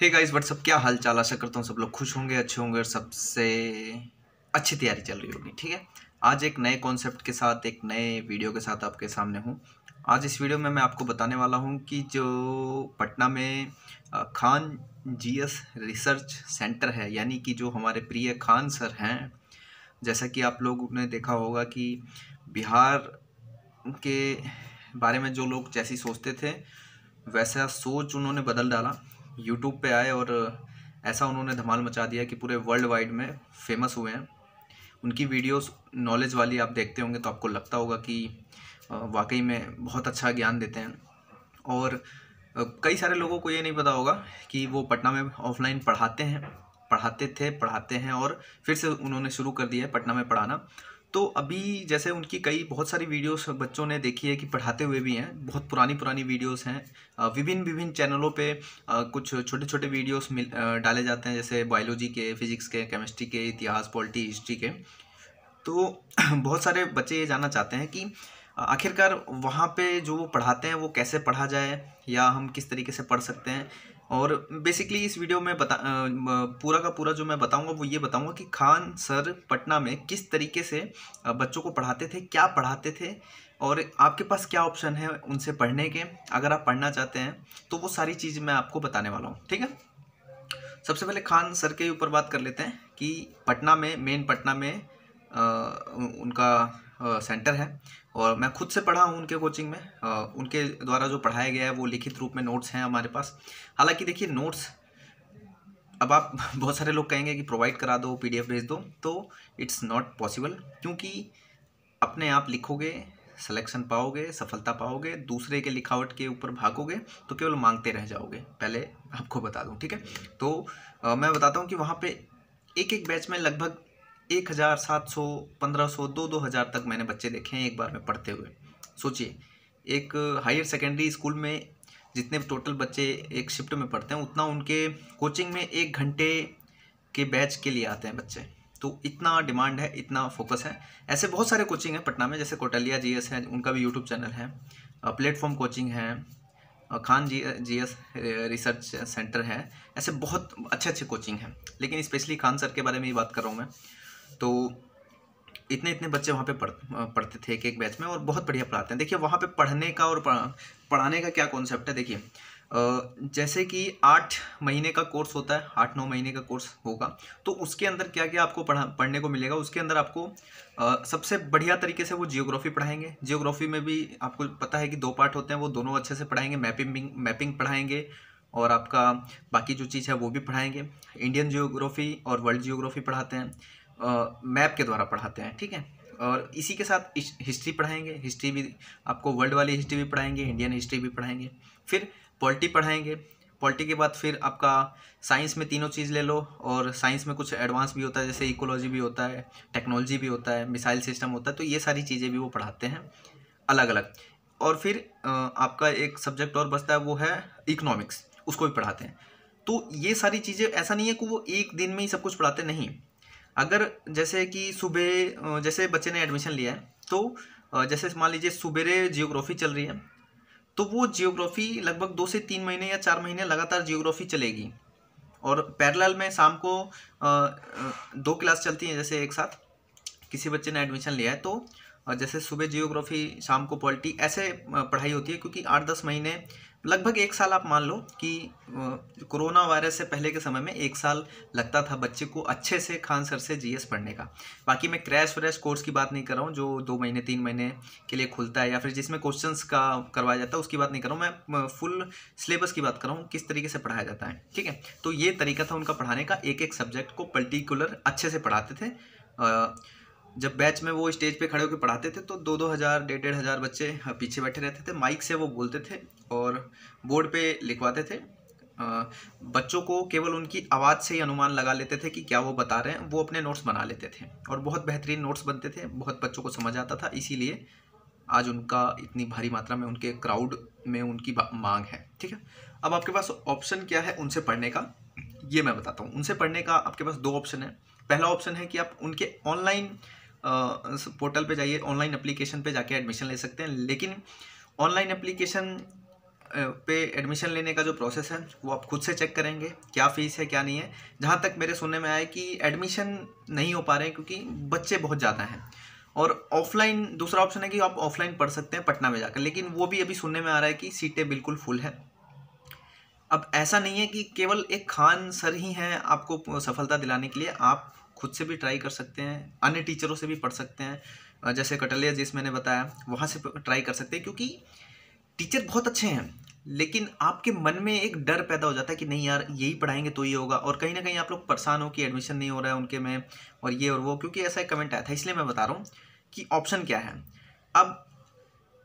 Hey guys what's up, क्या हाल चाल। आशा करता हूँ सब लोग खुश होंगे, अच्छे होंगे और सबसे अच्छी तैयारी चल रही होगी। ठीक है, आज एक नए कॉन्सेप्ट के साथ, एक नए वीडियो के साथ आपके सामने हूँ। आज इस वीडियो में मैं आपको बताने वाला हूँ कि जो पटना में खान जीएस रिसर्च सेंटर है, यानी कि जो हमारे प्रिय खान सर हैं, जैसा कि आप लोगों ने देखा होगा कि बिहार के बारे में जो लोग जैसी सोचते थे वैसा सोच उन्होंने बदल डाला। यूट्यूब पे आए और ऐसा उन्होंने धमाल मचा दिया कि पूरे वर्ल्ड वाइड में फेमस हुए हैं। उनकी वीडियोस नॉलेज वाली आप देखते होंगे तो आपको लगता होगा कि वाकई में बहुत अच्छा ज्ञान देते हैं। और कई सारे लोगों को ये नहीं पता होगा कि वो पटना में ऑफलाइन पढ़ाते हैं और फिर से उन्होंने शुरू कर दिया है पटना में पढ़ाना। तो अभी जैसे उनकी कई बहुत सारी वीडियोस बच्चों ने देखी है कि पढ़ाते हुए भी हैं, बहुत पुरानी पुरानी वीडियोस हैं। विभिन्न विभिन्न चैनलों पे कुछ छोटे छोटे वीडियोस डाले जाते हैं, जैसे बायोलॉजी के, फिजिक्स के, केमिस्ट्री के, इतिहास, पॉलिटी, हिस्ट्री के। तो बहुत सारे बच्चे ये जानना चाहते हैं कि आखिरकार वहाँ पे जो वो पढ़ाते हैं वो कैसे पढ़ा जाए, या हम किस तरीके से पढ़ सकते हैं। और बेसिकली इस वीडियो में पूरा का पूरा जो मैं बताऊंगा वो ये बताऊंगा कि खान सर पटना में किस तरीके से बच्चों को पढ़ाते थे, क्या पढ़ाते थे, और आपके पास क्या ऑप्शन है उनसे पढ़ने के। अगर आप पढ़ना चाहते हैं तो वो सारी चीज़ मैं आपको बताने वाला हूँ। ठीक है, सबसे पहले खान सर के ऊपर बात कर लेते हैं कि पटना में, मेन पटना में उनका सेंटर है। और मैं खुद से पढ़ा हूँ उनके कोचिंग में। उनके द्वारा जो पढ़ाया गया है वो लिखित रूप में नोट्स हैं हमारे पास। हालांकि देखिए, नोट्स अब आप बहुत सारे लोग कहेंगे कि प्रोवाइड करा दो, पीडीएफ भेज दो, तो इट्स नॉट पॉसिबल। क्योंकि अपने आप लिखोगे, सिलेक्शन पाओगे, सफलता पाओगे, दूसरे के लिखावट के ऊपर भागोगे तो केवल मांगते रह जाओगे। पहले आपको बता दूं, ठीक है। तो मैं बताता हूं कि वहाँ पे एक एक बैच में लगभग 1700, 1500, 2000 तक मैंने बच्चे देखे हैं एक बार में पढ़ते हुए। सोचिए, एक हायर सेकेंडरी स्कूल में जितने टोटल बच्चे एक शिफ्ट में पढ़ते हैं उतना उनके कोचिंग में 1 घंटे के बैच के लिए आते हैं बच्चे। तो इतना डिमांड है, इतना फोकस है। ऐसे बहुत सारे कोचिंग हैं पटना में, जैसे कोटलिया जीएस है, उनका भी यूट्यूब चैनल है। प्लेटफॉर्म कोचिंग है, खान जीएस रिसर्च सेंटर है। ऐसे बहुत अच्छे अच्छे कोचिंग हैं, लेकिन स्पेशली खान सर के बारे में ही बात कर रहा हूँ मैं। तो इतने इतने बच्चे वहाँ पे पढ़ते थे एक एक बैच में, और बहुत बढ़िया पढ़ाते हैं। देखिए वहाँ पे पढ़ने का और पढ़ाने का क्या कॉन्सेप्ट है। देखिए जैसे कि 8 महीने का कोर्स होता है, 8-9 महीने का कोर्स होगा, तो उसके अंदर क्या क्या आपको पढ़ने को मिलेगा। उसके अंदर आपको सबसे बढ़िया तरीके से वो जियोग्राफी पढ़ाएंगे। जियोग्राफी में भी आपको पता है कि 2 पार्ट होते हैं, वो दोनों अच्छे से पढ़ाएंगे। मैपिंग पढ़ाएंगे, और आपका बाकी जो चीज़ है वो भी पढ़ाएंगे। इंडियन जियोग्राफी और वर्ल्ड जियोग्राफी पढ़ाते हैं, मैप के द्वारा पढ़ाते हैं, ठीक है। और इसी के साथ हिस्ट्री पढ़ाएंगे। हिस्ट्री भी आपको, वर्ल्ड वाली हिस्ट्री भी पढ़ाएंगे, इंडियन हिस्ट्री भी पढ़ाएंगे। फिर पॉलिटी पढ़ाएंगे। पॉलिटी के बाद फिर आपका साइंस में तीनों चीज़ ले लो, और साइंस में कुछ एडवांस भी होता है, जैसे इकोलॉजी भी होता है, टेक्नोलॉजी भी होता है, मिसाइल सिस्टम होता है। तो ये सारी चीज़ें भी वो पढ़ाते हैं अलग अलग। और फिर आपका एक सब्जेक्ट और बचता है, वो है इकोनॉमिक्स, उसको भी पढ़ाते हैं। तो ये सारी चीज़ें, ऐसा नहीं है कि वो एक दिन में ही सब कुछ पढ़ाते, नहीं। अगर जैसे कि सुबह जैसे बच्चे ने एडमिशन लिया है, तो जैसे मान लीजिए सुबेरे जियोग्राफी चल रही है, तो वो जियोग्राफी लगभग 2 से 3 महीने या 4 महीने लगातार जियोग्राफी चलेगी। और पैरेलल में शाम को 2 क्लास चलती हैं, जैसे एक साथ किसी बच्चे ने एडमिशन लिया है तो जैसे सुबह जियोग्राफी, शाम को पॉलिटी, ऐसे पढ़ाई होती है। क्योंकि 8-10 महीने, लगभग 1 साल आप मान लो कि कोरोना वायरस से पहले के समय में 1 साल लगता था बच्चे को अच्छे से खान सर से जीएस पढ़ने का। बाकी मैं क्रैश व्रैश कोर्स की बात नहीं कर रहा हूँ, जो 2 महीने 3 महीने के लिए खुलता है, या फिर जिसमें क्वेश्चंस का करवाया जाता है, उसकी बात नहीं कर रहा हूँ मैं। फुल सिलेबस की बात कर रहा हूँ, किस तरीके से पढ़ाया जाता है, ठीक है। तो ये तरीका था उनका पढ़ाने का, एक एक सब्जेक्ट को पर्टिकुलर अच्छे से पढ़ाते थे। जब बैच में वो स्टेज पे खड़े होकर पढ़ाते थे तो 2-2 हज़ार, 1.5-1.5 हज़ार बच्चे पीछे बैठे रहते थे। माइक से वो बोलते थे और बोर्ड पे लिखवाते थे। बच्चों को केवल उनकी आवाज़ से ही अनुमान लगा लेते थे कि क्या वो बता रहे हैं। वो अपने नोट्स बना लेते थे, और बहुत बेहतरीन नोट्स बनते थे, बहुत बच्चों को समझ आता था। इसीलिए आज उनका इतनी भारी मात्रा में, उनके क्राउड में उनकी मांग है, ठीक है। अब आपके पास ऑप्शन क्या है उनसे पढ़ने का, ये मैं बताता हूँ। उनसे पढ़ने का आपके पास 2 ऑप्शन है। पहला ऑप्शन है कि आप उनके ऑनलाइन पोर्टल पे जाइए, ऑनलाइन एप्लीकेशन पे जाके एडमिशन ले सकते हैं। लेकिन ऑनलाइन एप्लीकेशन पे एडमिशन लेने का जो प्रोसेस है वो आप खुद से चेक करेंगे, क्या फ़ीस है क्या नहीं है। जहाँ तक मेरे सुनने में आया कि एडमिशन नहीं हो पा रहे हैं क्योंकि बच्चे बहुत ज़्यादा हैं, और ऑफलाइन दूसरा ऑप्शन है कि आप ऑफलाइन पढ़ सकते हैं पटना में जाकर, लेकिन वो भी अभी सुनने में आ रहा है कि सीटें बिल्कुल फुल है। अब ऐसा नहीं है कि केवल एक खान सर ही हैं आपको सफलता दिलाने के लिए, आप खुद से भी ट्राई कर सकते हैं, अन्य टीचरों से भी पढ़ सकते हैं, जैसे कटलिया जिस मैंने बताया वहाँ से ट्राई कर सकते हैं, क्योंकि टीचर बहुत अच्छे हैं, लेकिन आपके मन में एक डर पैदा हो जाता है कि नहीं यार यही पढ़ाएंगे तो ये होगा, और कहीं ना कहीं आप लोग परेशान हो कि एडमिशन नहीं हो रहा है उनके में, और ये और वो, क्योंकि ऐसा एक कमेंट आया था, इसलिए मैं बता रहा हूँ कि ऑप्शन क्या है। अब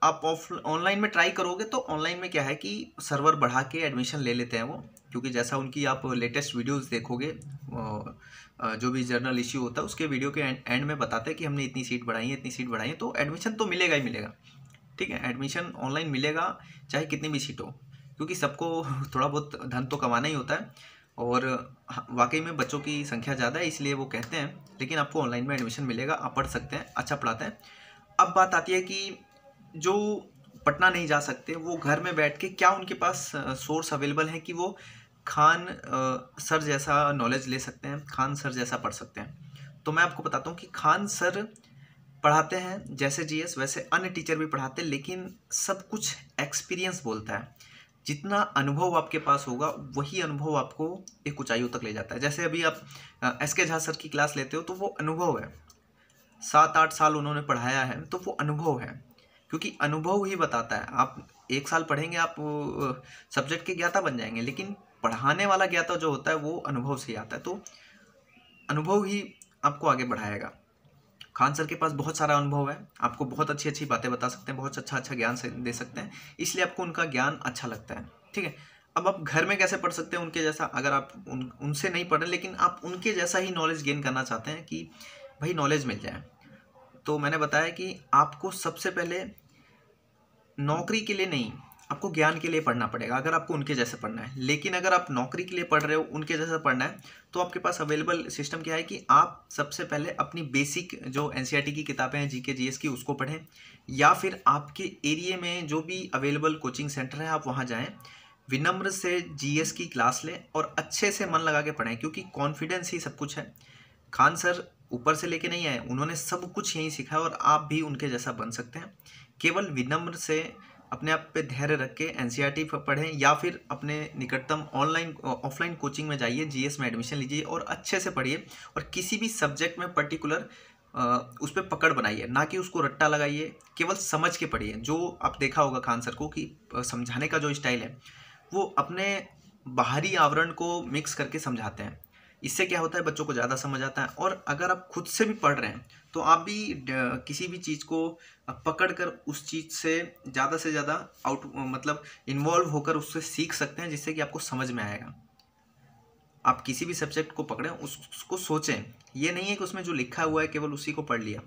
आप ऑनलाइन में ट्राई करोगे तो ऑनलाइन में क्या है कि सर्वर बढ़ा के एडमिशन ले लेते हैं वो, क्योंकि जैसा उनकी आप लेटेस्ट वीडियोस देखोगे, जो भी जर्नल इश्यू होता है उसके वीडियो के एंड में बताते हैं कि हमने इतनी सीट बढ़ाई है, इतनी सीट बढ़ाई है, तो एडमिशन तो मिलेगा ही मिलेगा। ठीक है, एडमिशन ऑनलाइन मिलेगा चाहे कितनी भी सीट हो, क्योंकि सबको थोड़ा बहुत धन तो कमाना ही होता है, और वाकई में बच्चों की संख्या ज़्यादा है इसलिए वो कहते हैं, लेकिन आपको ऑनलाइन में एडमिशन मिलेगा, आप पढ़ सकते हैं, अच्छा पढ़ाते हैं। अब बात आती है कि जो पटना नहीं जा सकते वो घर में बैठ के क्या उनके पास सोर्स अवेलेबल है कि वो खान सर जैसा नॉलेज ले सकते हैं, खान सर जैसा पढ़ सकते हैं। तो मैं आपको बताता हूँ कि खान सर पढ़ाते हैं जैसे जीएस वैसे अन्य टीचर भी पढ़ाते हैं, लेकिन सब कुछ एक्सपीरियंस बोलता है। जितना अनुभव आपके पास होगा वही अनुभव आपको एक ऊंचाइयों तक ले जाता है। जैसे अभी आप एसके झा सर की क्लास लेते हो तो वो अनुभव है, 7-8 साल उन्होंने पढ़ाया है, तो वो अनुभव है, क्योंकि अनुभव ही बताता है। आप 1 साल पढ़ेंगे आप सब्जेक्ट के ज्ञाता बन जाएंगे, लेकिन पढ़ाने वाला ज्ञाता जो होता है वो अनुभव से ही आता है, तो अनुभव ही आपको आगे बढ़ाएगा। खान सर के पास बहुत सारा अनुभव है, आपको बहुत अच्छी अच्छी बातें बता सकते हैं, बहुत अच्छा ज्ञान से दे सकते हैं, इसलिए आपको उनका ज्ञान अच्छा लगता है। ठीक है, अब आप घर में कैसे पढ़ सकते हैं उनके जैसा, अगर आप उनसे नहीं पढ़ रहे लेकिन आप उनके जैसा ही नॉलेज गेन करना चाहते हैं कि भाई नॉलेज मिल जाए, तो मैंने बताया कि आपको सबसे पहले नौकरी के लिए नहीं, आपको ज्ञान के लिए पढ़ना पड़ेगा अगर आपको उनके जैसे पढ़ना है। लेकिन अगर आप नौकरी के लिए पढ़ रहे हो, उनके जैसा पढ़ना है, तो आपके पास अवेलेबल सिस्टम क्या है कि आप सबसे पहले अपनी बेसिक जो एनसीईआरटी की किताबें हैं जीके जीएस की उसको पढ़ें, या फिर आपके एरिया में जो भी अवेलेबल कोचिंग सेंटर है आप वहाँ जाएँ, विनम्र से जीएस की क्लास लें और अच्छे से मन लगा के पढ़ें, क्योंकि कॉन्फिडेंस ही सब कुछ है। खान सर ऊपर से लेके नहीं आए, उन्होंने सब कुछ यहीं सीखा है और आप भी उनके जैसा बन सकते हैं। केवल विनम्र से अपने आप पे धैर्य रख के एनसीईआरटी पढ़ें, या फिर अपने निकटतम ऑफलाइन कोचिंग में जाइए, जीएस में एडमिशन लीजिए और अच्छे से पढ़िए, और किसी भी सब्जेक्ट में पर्टिकुलर उस पर पकड़ बनाइए, ना कि उसको रट्टा लगाइए, केवल समझ के पढ़िए। जो आप देखा होगा खान सर को कि समझाने का जो स्टाइल है वो अपने बाहरी आवरण को मिक्स करके समझाते हैं, इससे क्या होता है बच्चों को ज़्यादा समझ आता है। और अगर आप खुद से भी पढ़ रहे हैं तो आप भी किसी भी चीज़ को पकड़ कर उस चीज़ से ज़्यादा मतलब इन्वॉल्व होकर उससे सीख सकते हैं, जिससे कि आपको समझ में आएगा। आप किसी भी सब्जेक्ट को पकड़ें, उसको सोचें, ये नहीं है कि उसमें जो लिखा हुआ है केवल उसी को पढ़ लिया,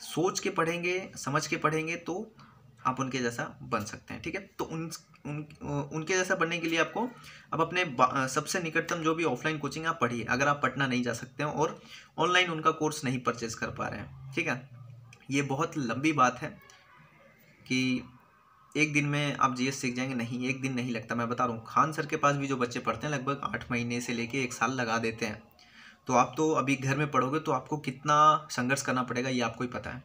सोच के पढ़ेंगे, समझ के पढ़ेंगे तो आप उनके जैसा बन सकते हैं। ठीक है, तो उनके जैसा बनने के लिए आपको अब अपने सबसे निकटतम जो भी ऑफलाइन कोचिंग आप पढ़िए, अगर आप पटना नहीं जा सकते हैं और ऑनलाइन उनका कोर्स नहीं परचेज कर पा रहे हैं। ठीक है, ये बहुत लंबी बात है कि एक दिन में आप जीएस सीख जाएंगे, नहीं, एक दिन नहीं लगता। मैं बता रहा हूँ, खान सर के पास भी जो बच्चे पढ़ते हैं लगभग 8 महीने से लेके 1 साल लगा देते हैं। तो आप तो अभी घर में पढ़ोगे तो आपको कितना संघर्ष करना पड़ेगा ये आपको ही पता है।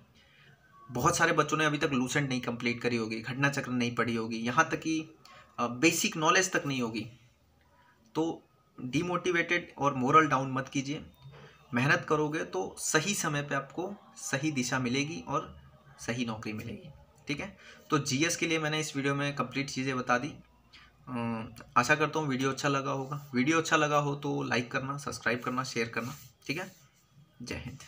बहुत सारे बच्चों ने अभी तक लूसेंट नहीं कंप्लीट करी होगी, घटना चक्र नहीं पढ़ी होगी, यहाँ तक कि बेसिक नॉलेज तक नहीं होगी। तो डीमोटिवेटेड और मोरल डाउन मत कीजिए, मेहनत करोगे तो सही समय पे आपको सही दिशा मिलेगी और सही नौकरी मिलेगी। ठीक है, तो जीएस के लिए मैंने इस वीडियो में कंप्लीट चीज़ें बता दी। आशा करता हूँ वीडियो अच्छा लगा होगा। वीडियो अच्छा लगा हो तो लाइक करना, सब्सक्राइब करना, शेयर करना। ठीक है, जय हिंद।